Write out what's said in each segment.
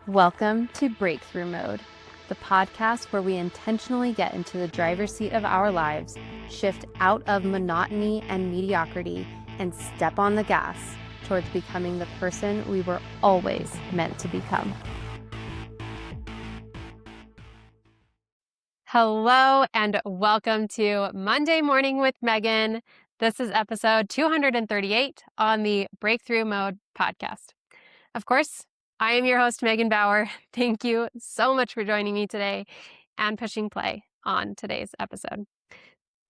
Welcome to Breakthrough Mode, the podcast where we intentionally get into the driver's seat of our lives, shift out of monotony and mediocrity, and step on the gas towards becoming the person we were always meant to become. Hello and welcome to Monday Morning with Megan. This is episode 238 on the Breakthrough Mode podcast. Of course, I am your host, Megan Bauer. Thank you so much for joining me today and pushing play on today's episode.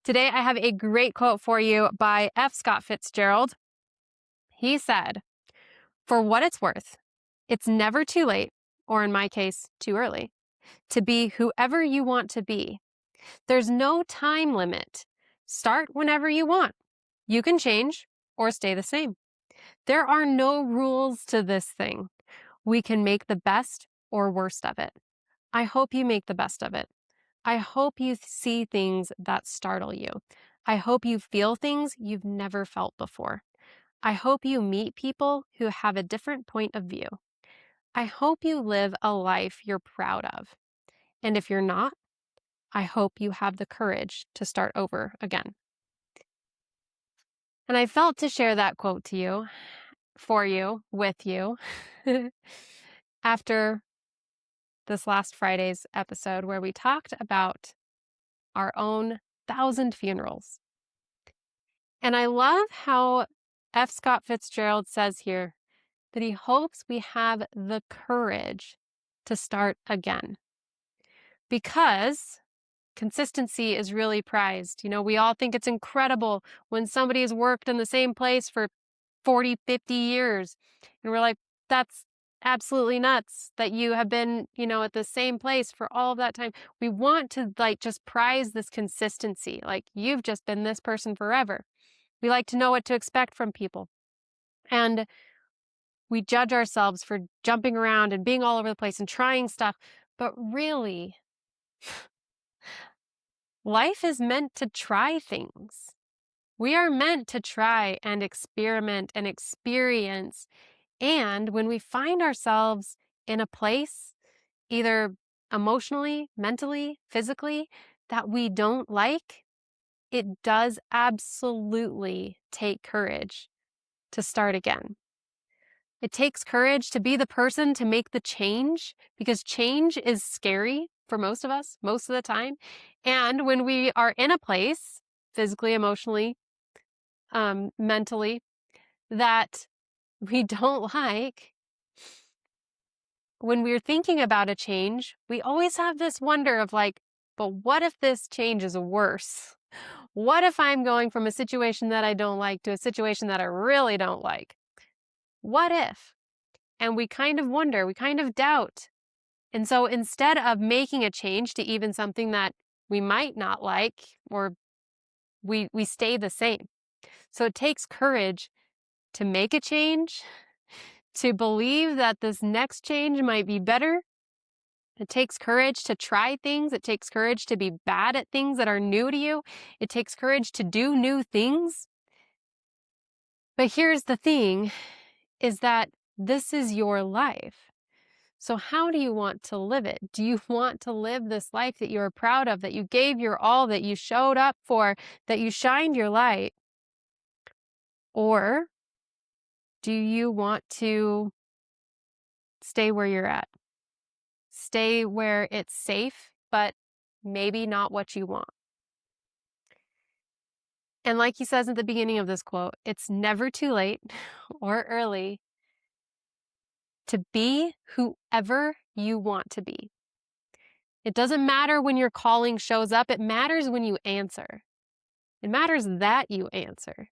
Today, I have a great quote for you by F. Scott Fitzgerald. He said, "For what it's worth, it's never too late, or in my case, too early, to be whoever you want to be. There's no time limit. Start whenever you want. You can change or stay the same. There are no rules to this thing. We can make the best or worst of it. I hope you make the best of it. I hope you see things that startle you. I hope you feel things you've never felt before. I hope you meet people who have a different point of view. I hope you live a life you're proud of. And if you're not, I hope you have the courage to start over again." And I felt to share that quote to you, for you, with you, after this last Friday's episode where we talked about our own 1,000 funerals. And I love how F. Scott Fitzgerald says here that he hopes we have the courage to start again, because consistency is really prized. We all think it's incredible when somebody has worked in the same place for 40, 50 years. And we're like, that's absolutely nuts that you have been, at the same place for all of that time. We want to just prize this consistency. Like, you've just been this person forever. We like to know what to expect from people. And we judge ourselves for jumping around and being all over the place and trying stuff. But really, life is meant to try things. We are meant to try and experiment and experience. And when we find ourselves in a place, either emotionally, mentally, physically, that we don't like, it does absolutely take courage to start again. It takes courage to be the person to make the change, because change is scary for most of us, most of the time. And when we are in a place, physically, emotionally, mentally, that we don't like, when we're thinking about a change, we always have this wonder of but what if this change is worse? What if I'm going from a situation that I don't like to a situation that I really don't like? What if? And we kind of wonder, we kind of doubt. And so instead of making a change to even something that we might not like, or we stay the same. So it takes courage to make a change, to believe that this next change might be better. It takes courage to try things. It takes courage to be bad at things that are new to you. It takes courage to do new things. But here's the thing, is that this is your life. So how do you want to live it? Do you want to live this life that you're proud of, that you gave your all, that you showed up for, that you shined your light? Or do you want to stay where you're at? Stay where it's safe, but maybe not what you want. And like he says at the beginning of this quote, it's never too late or early to be whoever you want to be. It doesn't matter when your calling shows up. It matters when you answer. It matters that you answer,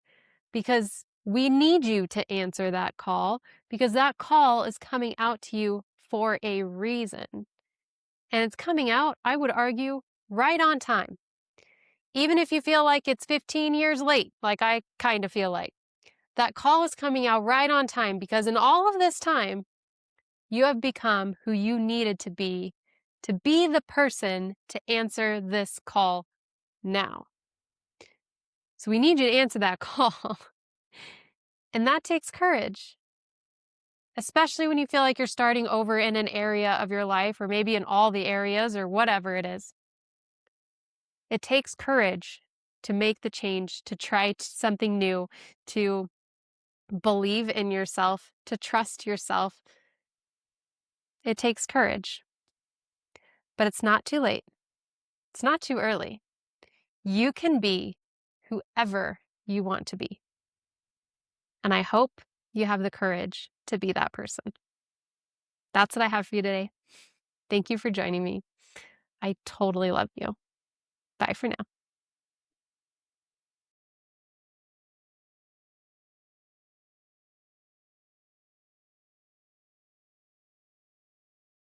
because we need you to answer that call, because that call is coming out to you for a reason. And it's coming out, I would argue, right on time. Even if you feel like it's 15 years late, like I kind of feel like, that call is coming out right on time, because in all of this time, you have become who you needed to be the person to answer this call now. So we need you to answer that call. And that takes courage. especially when you feel like you're starting over in an area of your life, or maybe in all the areas, or whatever it is. It takes courage to make the change, to try something new, to believe in yourself, to trust yourself. It takes courage, but it's not too late. It's not too early. You can be whoever you want to be. And I hope you have the courage to be that person. That's what I have for you today. Thank you for joining me. I totally love you. Bye for now.